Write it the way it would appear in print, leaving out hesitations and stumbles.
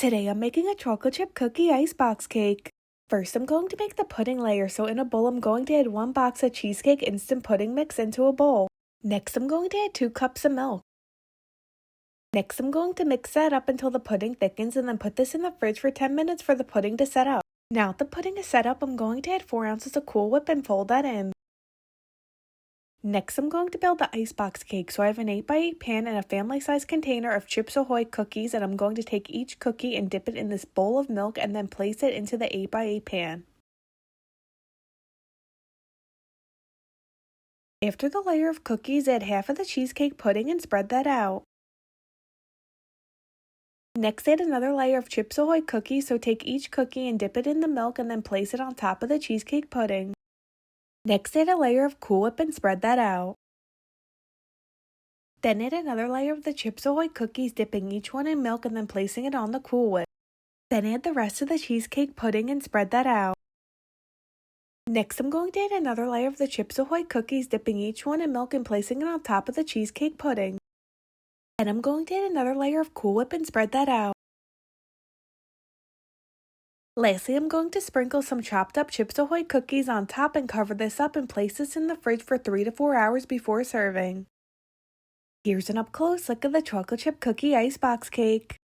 Today I'm making a chocolate chip cookie icebox cake. First I'm going to make the pudding layer, so in a bowl I'm going to add 1 box of cheesecake instant pudding mix into a bowl. Next I'm going to add 2 cups of milk. Next I'm going to mix that up until the pudding thickens and then put this in the fridge for 10 minutes for the pudding to set up. Now that the pudding is set up, I'm going to add 4 ounces of Cool Whip and fold that in. Next I'm going to build the icebox cake, so I have an 8x8 pan and a family size container of Chips Ahoy cookies, and I'm going to take each cookie and dip it in this bowl of milk and then place it into the 8x8 pan. After the layer of cookies, add half of the cheesecake pudding and spread that out. Next add another layer of Chips Ahoy cookies, so take each cookie and dip it in the milk and then place it on top of the cheesecake pudding. Next add a layer of Cool Whip and spread that out. Then add another layer of the Chips Ahoy cookies, dipping each one in milk and then placing it on the Cool Whip. Then add the rest of the cheesecake pudding and spread that out. Next I'm going to add another layer of the Chips Ahoy cookies, dipping each one in milk and placing it on top of the cheesecake pudding. Then I'm going to add another layer of Cool Whip and spread that out. Lastly, I'm going to sprinkle some chopped up Chips Ahoy cookies on top and cover this up and place this in the fridge for 3 to 4 hours before serving. Here's an up close look of the chocolate chip cookie icebox cake.